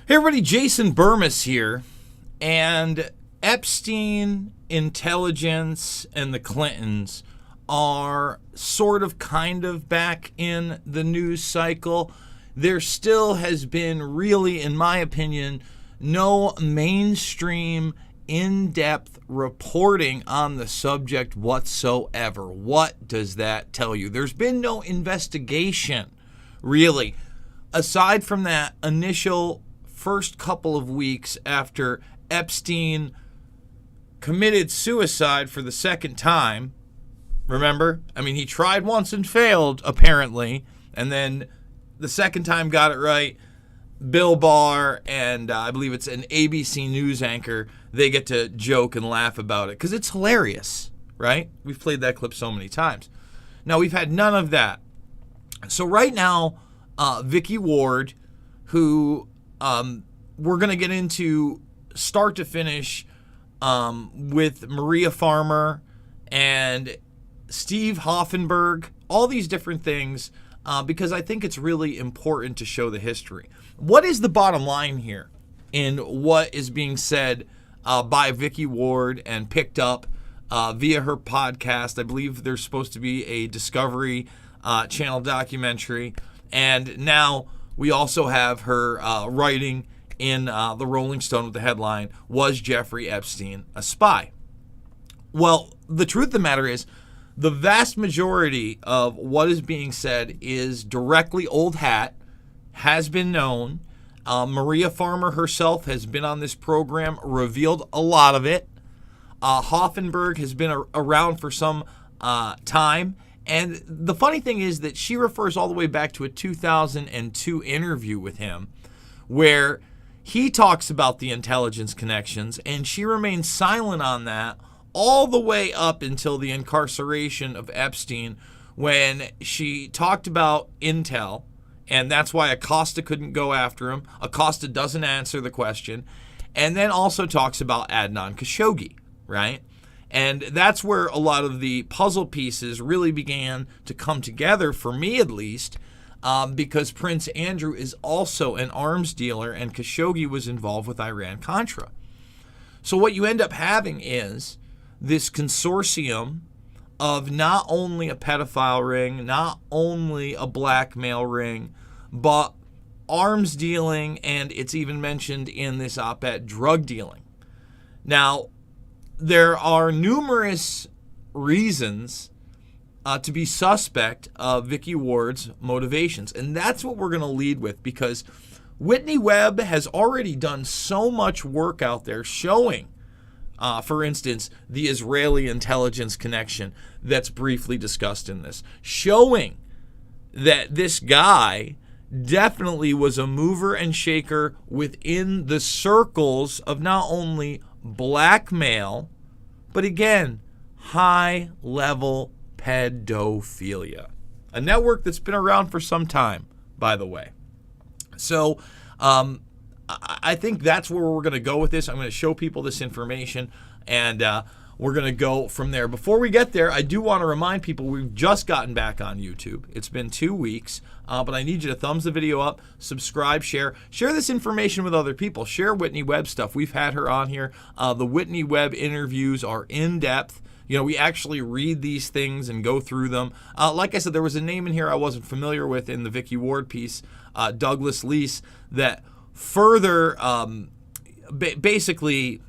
Hey everybody, Jason Burmis here, and Epstein, intelligence, and the Clintons are kind of back in the news cycle. There still has been really, in my opinion, no mainstream, in-depth reporting on the subject whatsoever. What does that tell you? There's been no investigation, really, aside from that initial first couple of weeks after Epstein committed suicide for the second time. Remember? I mean, he tried once and failed, apparently, and then the second time got it right. Bill Barr and I believe it's an ABC News anchor, they get to joke and laugh about it because it's hilarious, right? We've played that clip so many times. Now, we've had none of that. So right now, Vicki Ward, who we're going to get into start to finish with Maria Farmer and Steve Hoffenberg, all these different things, because I think it's really important to show the history. What is the bottom line here in what is being said by Vicki Ward and picked up via her podcast? I believe there's supposed to be a Discovery Channel documentary, and now we also have her writing in the Rolling Stone with the headline, "Was Jeffrey Epstein a Spy?" Well, the truth of the matter is, the vast majority of what is being said is directly old hat, has been known. Maria Farmer herself has been on this program, revealed a lot of it. Hoffenberg has been around for some time. And the funny thing is that she refers all the way back to a 2002 interview with him where he talks about the intelligence connections, and she remains silent on that all the way up until the incarceration of Epstein, when she talked about intel, and that's why Acosta couldn't go after him. Acosta doesn't answer the question, and then also talks about Adnan Khashoggi, right? And that's where a lot of the puzzle pieces really began to come together, for me at least, because Prince Andrew is also an arms dealer and Khashoggi was involved with Iran-Contra. So what you end up having is this consortium of not only a pedophile ring, not only a blackmail ring, but arms dealing, and it's even mentioned in this op-ed, drug dealing. Now, there are numerous reasons to be suspect of Vicki Ward's motivations, and that's what we're going to lead with, because Whitney Webb has already done so much work out there showing, for instance, the Israeli intelligence connection that's briefly discussed in this, showing that this guy definitely was a mover and shaker within the circles of not only blackmail, but again, high-level pedophilia. A network that's been around for some time, by the way. So I think that's where we're going to go with this. I'm going to show people this information, and we're going to go from there. Before we get there, I do want to remind people we've just gotten back on YouTube. It's been 2 weeks, but I need you to thumbs the video up, subscribe, share. Share this information with other people. Share Whitney Webb stuff. We've had her on here. The Whitney Webb interviews are in-depth. You know, we actually read these things and go through them. Like I said, there was a name in here I wasn't familiar with in the Vicki Ward piece, Douglas Lease, that further basically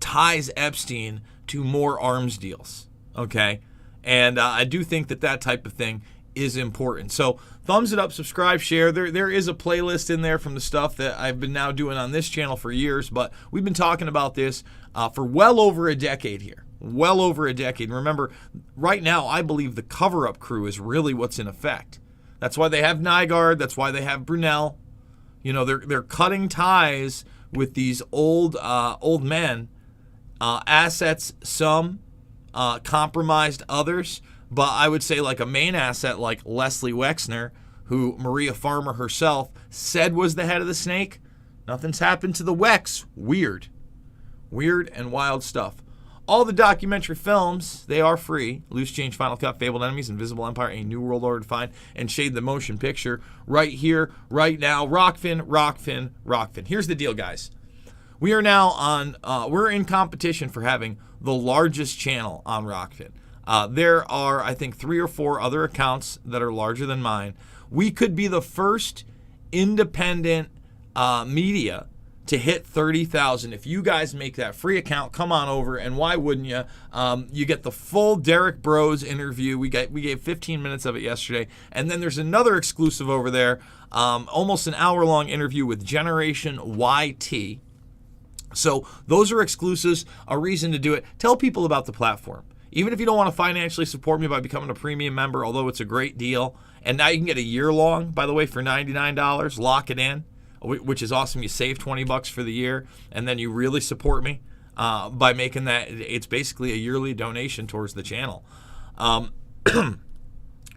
ties Epstein to more arms deals, okay? And I do think that type of thing is important. So thumbs it up, subscribe, share. There is a playlist in there from the stuff that I've been now doing on this channel for years, but we've been talking about this for well over a decade here. Well over a decade. And remember, right now, I believe the cover-up crew is really what's in effect. That's why they have Nygaard. That's why they have Brunel. You know, they're cutting ties with these old men. Assets, some compromised others, but I would say like a main asset like Leslie Wexner, who Maria Farmer herself said was the head of the snake. Nothing's happened to the Wex. Weird and wild stuff. all the documentary films, they are free. Loose Change, Final Cut, Fabled Enemies, Invisible Empire, A New World Order Defined, and Shade the Motion Picture right here, right now. Rockfin. Here's the deal, guys. We are now on, we're in competition for having the largest channel on Rockfin. There are, I think, 3 or 4 other accounts that are larger than mine. We could be the first independent media to hit 30,000. If you guys make that free account, come on over, and why wouldn't you? You get the full Derek Bros interview. We gave 15 minutes of it yesterday, and then there's another exclusive over there, almost an hour-long interview with Generation YT. So those are exclusives, a reason to do it. Tell people about the platform. Even if you don't want to financially support me by becoming a premium member, although it's a great deal, and now you can get a year long, by the way, for $99, lock it in, which is awesome. You save $20 for the year, and then you really support me by making that. It's basically a yearly donation towards the channel. It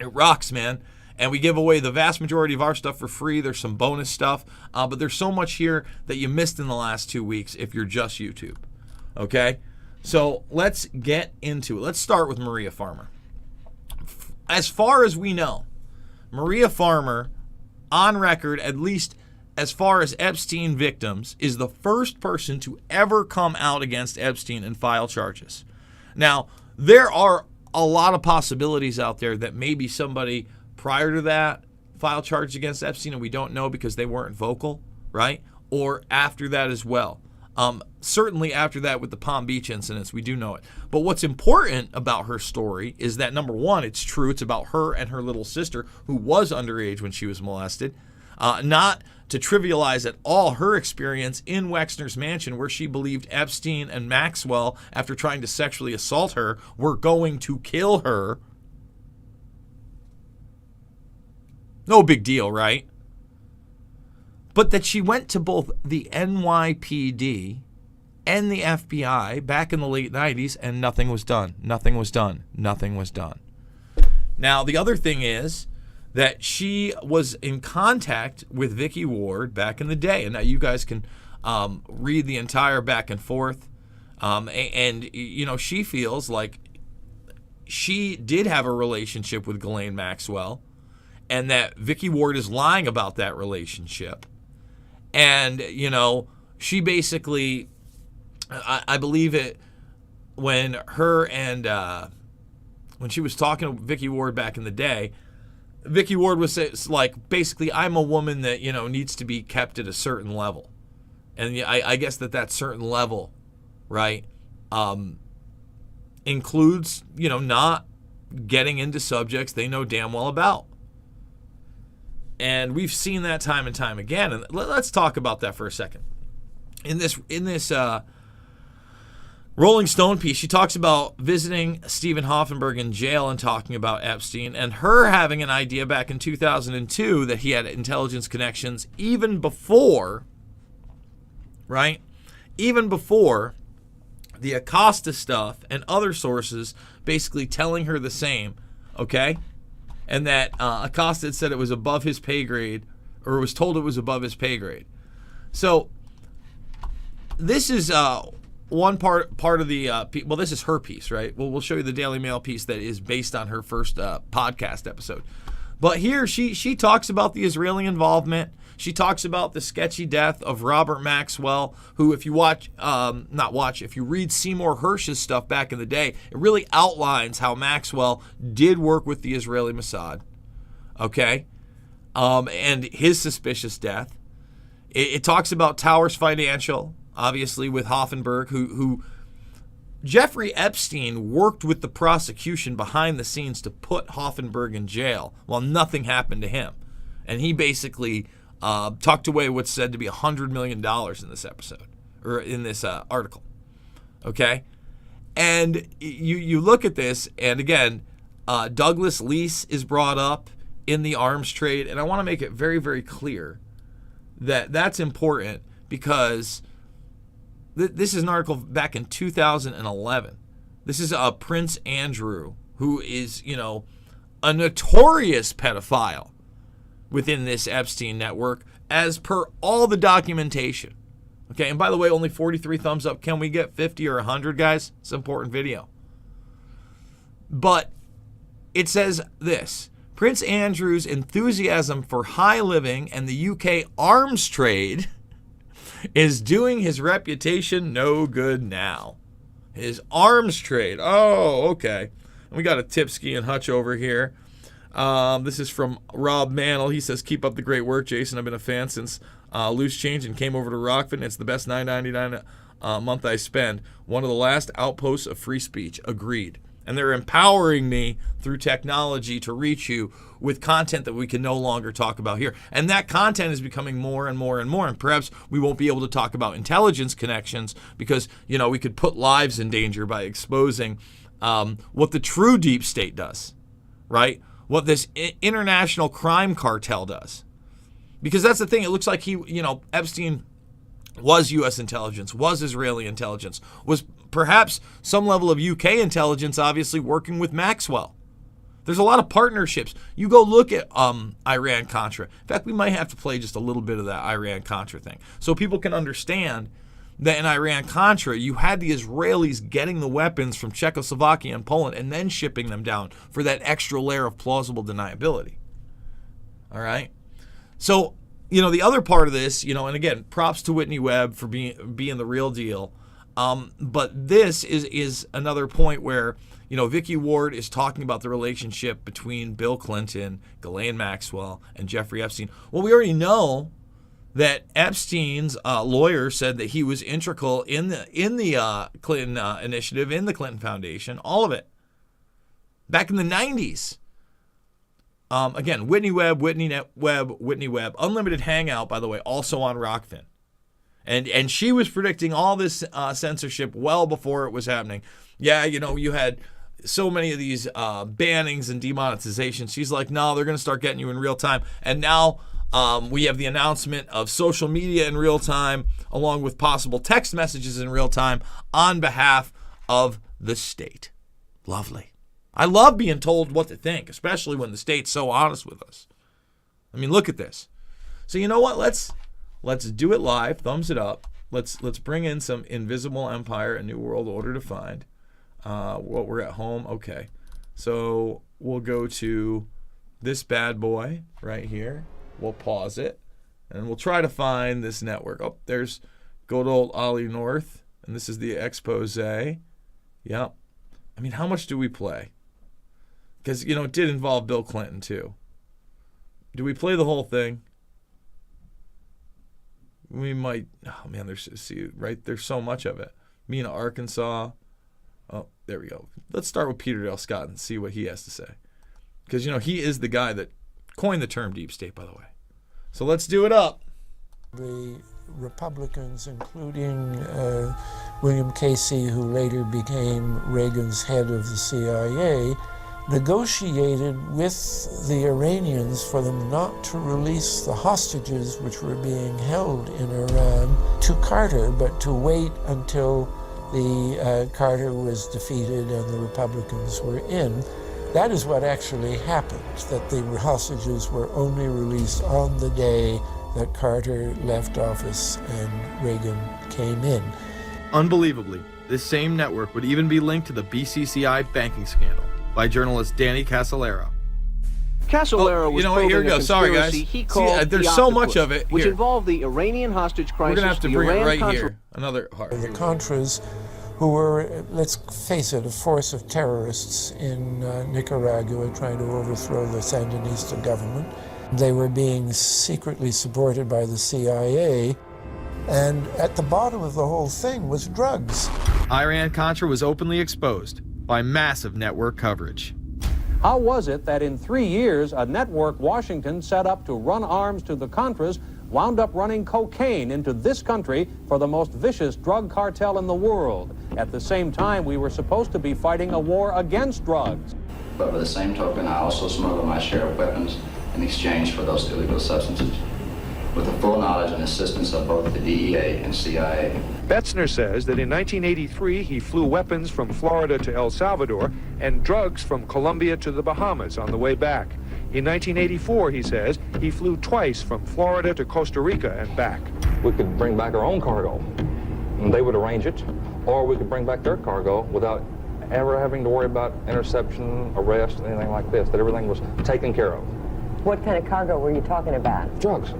rocks, man. And we give away the vast majority of our stuff for free. There's some bonus stuff, but there's so much here that you missed in the last 2 weeks if you're just YouTube. Okay? So let's get into it. Let's start with Maria Farmer. As far as we know, Maria Farmer, on record, at least as far as Epstein victims, is the first person to ever come out against Epstein and file charges. Now, there are a lot of possibilities out there that maybe somebody prior to that filed charges against Epstein and we don't know because they weren't vocal, right? Or after that as well. Certainly after that with the Palm Beach incidents, we do know it. But what's important about her story is that, number one, it's true. It's about her and her little sister, who was underage when she was molested. Not to trivialize at all her experience in Wexner's mansion, where she believed Epstein and Maxwell, after trying to sexually assault her, were going to kill her. No big deal, right? But that she went to both the NYPD and the FBI back in the late 90s and nothing was done. Nothing was done. Nothing was done. Now, the other thing is that she was in contact with Vicki Ward back in the day. And now you guys can read the entire back and forth. And, you know, she feels like she did have a relationship with Ghislaine Maxwell and that Vicki Ward is lying about that relationship. And, you know, she basically, I believe it, when her and, when she was talking to Vicki Ward back in the day, Vicki Ward was like, basically, I'm a woman that, you know, needs to be kept at a certain level. And I guess that certain level, right, includes, you know, not getting into subjects they know damn well about. And we've seen that time and time again. And let's talk about that for a second. In this Rolling Stone piece, she talks about visiting Stephen Hoffenberg in jail and talking about Epstein, and her having an idea back in 2002 that he had intelligence connections even before, right? Even before the Acosta stuff and other sources basically telling her the same, okay? And that Acosta had said it was above his pay grade, or was told it was above his pay grade. So this is one part of the well, this is her piece, right? Well, we'll show you the Daily Mail piece that is based on her first podcast episode. But here she talks about the Israeli involvement. She talks about the sketchy death of Robert Maxwell, who, if you if you read Seymour Hersh's stuff back in the day, it really outlines how Maxwell did work with the Israeli Mossad, okay? And his suspicious death. It talks about Towers Financial, obviously, with Hoffenberg, who Jeffrey Epstein worked with the prosecution behind the scenes to put Hoffenberg in jail while nothing happened to him. And he basically tucked away what's said to be $100 million in this episode, or in this article. Okay? And you look at this, and again, Douglas Lease is brought up in the arms trade, and I want to make it very, very clear that that's important because this is an article back in 2011. This is Prince Andrew, who is, you know, a notorious pedophile within this Epstein network, as per all the documentation, Okay, and by the way, only 43 thumbs up. Can we get 50 or 100, guys? It's an important video. But it says this: Prince Andrew's enthusiasm for high living and the UK arms trade is doing his reputation no good now. His arms trade. Oh, okay. And we got a Tipsky and Hutch over here. This is from Rob Mantle. He says, keep up the great work, Jason. I've been a fan since Loose Change and came over to Rockfin. It's the best $9.99 a month I spend. One of the last outposts of free speech. Agreed. And they're empowering me through technology to reach you with content that we can no longer talk about here. And that content is becoming more and more and more. And perhaps we won't be able to talk about intelligence connections because, you know, we could put lives in danger by exposing what the true deep state does, right? What this international crime cartel does. Because that's the thing. It looks like Epstein was U.S. intelligence, was Israeli intelligence, was perhaps some level of UK intelligence, obviously working with Maxwell. There's a lot of partnerships. You go look at Iran-Contra. In fact, we might have to play just a little bit of that Iran-Contra thing so people can understand that in Iran-Contra, you had the Israelis getting the weapons from Czechoslovakia and Poland and then shipping them down for that extra layer of plausible deniability. All right? So, the other part of this, and again, props to Whitney Webb for being the real deal. But this is another point where, Vicki Ward is talking about the relationship between Bill Clinton, Ghislaine Maxwell, and Jeffrey Epstein. Well, we already know that Epstein's lawyer said that he was integral in the Clinton initiative, in the Clinton Foundation, all of it, back in the 90s. Again, Whitney Webb, Unlimited Hangout, by the way, also on Rockfin. And she was predicting all this censorship well before it was happening. Yeah, you had so many of these bannings and demonetizations. She's like, no, they're going to start getting you in real time. And now we have the announcement of social media in real time, along with possible text messages in real time on behalf of the state. Lovely. I love being told what to think, especially when the state's so honest with us. I mean, look at this. So you know what? Let's do it live. Thumbs it up. Let's bring in some Invisible Empire, a New World Order to find. What we're at home. Okay. So we'll go to this bad boy right here. We'll pause it, and we'll try to find this network. Oh, there's good old Ollie North, and this is the expose. Yep. I mean, how much do we play? Because, it did involve Bill Clinton, too. Do we play the whole thing? We might. Oh, man, there's so much of it. Mena, Arkansas. Oh, there we go. Let's start with Peter Dale Scott and see what he has to say. Because, he is the guy that coined the term deep state, by the way. So let's do it up. The Republicans, including William Casey, who later became Reagan's head of the CIA, negotiated with the Iranians for them not to release the hostages which were being held in Iran to Carter, but to wait until the Carter was defeated and the Republicans were in. That is what actually happened, that the hostages were only released on the day that Carter left office and Reagan came in. Unbelievably, this same network would even be linked to the BCCI banking scandal by journalist Danny Casolaro. Casolaro was probing a conspiracy he called there's so much of it here, which involved the Iranian hostage crisis. We're going to have to bring it right here. Another part. The Contras, who were, let's face it, a force of terrorists in Nicaragua trying to overthrow the Sandinista government. They were being secretly supported by the CIA, and at the bottom of the whole thing was drugs. Iran-Contra was openly exposed by massive network coverage. How was it that in 3 years, a network Washington set up to run arms to the Contras wound up running cocaine into this country for the most vicious drug cartel in the world? At the same time, we were supposed to be fighting a war against drugs. But by the same token, I also smuggle my share of weapons in exchange for those illegal substances, with the full knowledge and assistance of both the DEA and CIA. Betzner says that in 1983 he flew weapons from Florida to El Salvador and drugs from Colombia to the Bahamas on the way back. In 1984, he says, he flew twice from Florida to Costa Rica and back. We could bring back our own cargo, and they would arrange it, or we could bring back their cargo without ever having to worry about interception, arrest, anything like this, that everything was taken care of. What kind of cargo were you talking about? Drugs.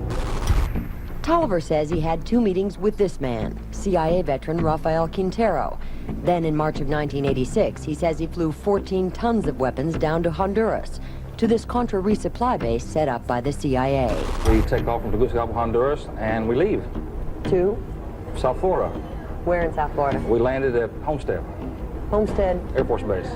Tolliver says he had 2 meetings with this man, CIA veteran Rafael Quintero. Then in March of 1986, he says he flew 14 tons of weapons down to Honduras, to this Contra resupply base set up by the CIA. We take off from Tegucigalpa, Honduras, and we leave. To? South Florida. Where in South Florida? We landed at Homestead. Homestead? Air Force Base.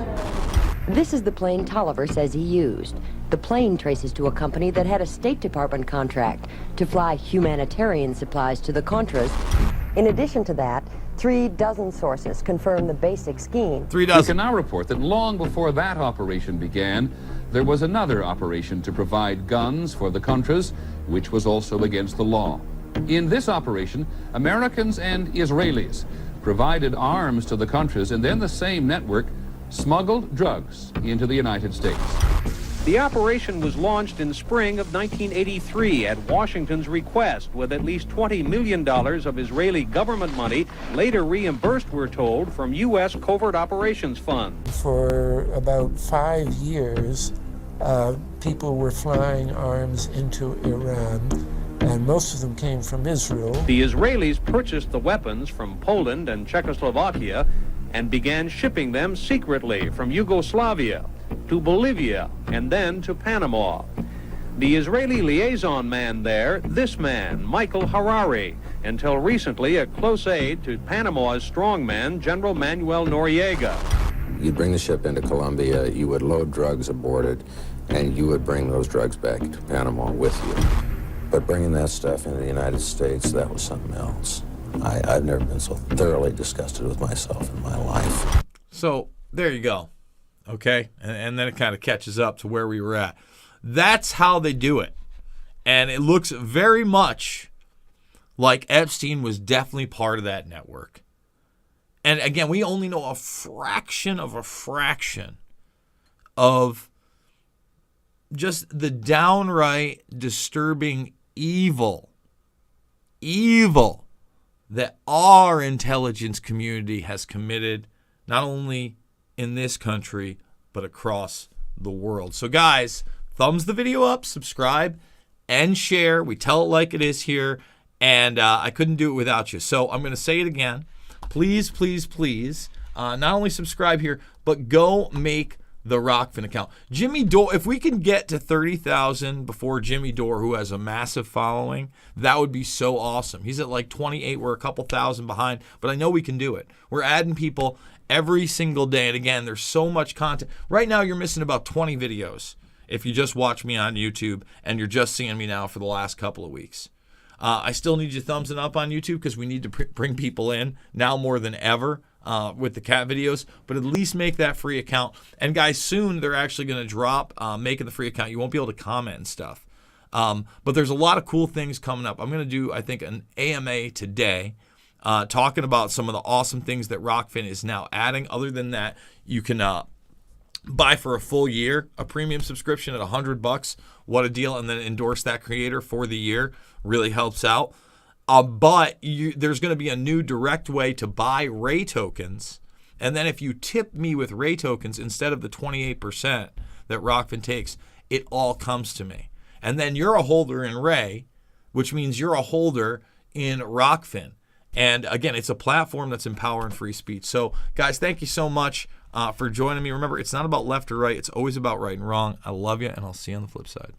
This is the plane Tolliver says he used. The plane traces to a company that had a State Department contract to fly humanitarian supplies to the Contras. In addition to that, 3 dozen sources confirm the basic scheme. 3 dozen. We can now report that long before that operation began, there was another operation to provide guns for the Contras, which was also against the law. In this operation, Americans and Israelis provided arms to the Contras, and then the same network smuggled drugs into the United States. The operation was launched in spring of 1983 at Washington's request, with at least $20 million of Israeli government money later reimbursed, we're told, from U.S. Covert Operations Fund. For about 5 years, people were flying arms into Iran, and most of them came from Israel. The Israelis purchased the weapons from Poland and Czechoslovakia and began shipping them secretly from Yugoslavia to Bolivia and then to Panama. The Israeli liaison man there, this man, Michael Harari, until recently a close aide to Panama's strongman, General Manuel Noriega. You'd bring the ship into Colombia, you would load drugs aboard it, and you would bring those drugs back to Panama with you. But bringing that stuff into the United States, that was something else. I've never been so thoroughly disgusted with myself in my life. So there you go. Okay? And then it kind of catches up to where we were at. That's how they do it. And it looks very much like Epstein was definitely part of that network. And again, we only know a fraction of just the downright disturbing evil that our intelligence community has committed, not only in this country, but across the world. So guys, thumbs the video up, subscribe, and share. We tell it like it is here, and I couldn't do it without you. So I'm going to say it again. Please, please, please, not only subscribe here, but go make the Rockfin account. Jimmy Dore, if we can get to 30,000 before Jimmy Dore, who has a massive following, that would be so awesome. He's at like 28. We're a couple thousand behind, but I know we can do it. We're adding people every single day. And again, there's so much content. Right now, you're missing about 20 videos if you just watch me on YouTube and you're just seeing me now for the last couple of weeks. I still need you thumbs it up on YouTube because we need to bring people in now more than ever. With the cat videos, but at least make that free account. And guys, soon they're actually going to drop making the free account. You won't be able to comment and stuff. But there's a lot of cool things coming up. I'm going to do, I think, an AMA today talking about some of the awesome things that Rockfin is now adding. Other than that, you can buy for a full year a premium subscription at $100. What a deal. And then endorse that creator for the year. Really helps out. But there's going to be a new direct way to buy Ray tokens. And then if you tip me with Ray tokens instead of the 28% that Rockfin takes, it all comes to me. And then you're a holder in Ray, which means you're a holder in Rockfin. And again, it's a platform that's empowering free speech. So guys, thank you so much for joining me. Remember, it's not about left or right. It's always about right and wrong. I love you, and I'll see you on the flip side.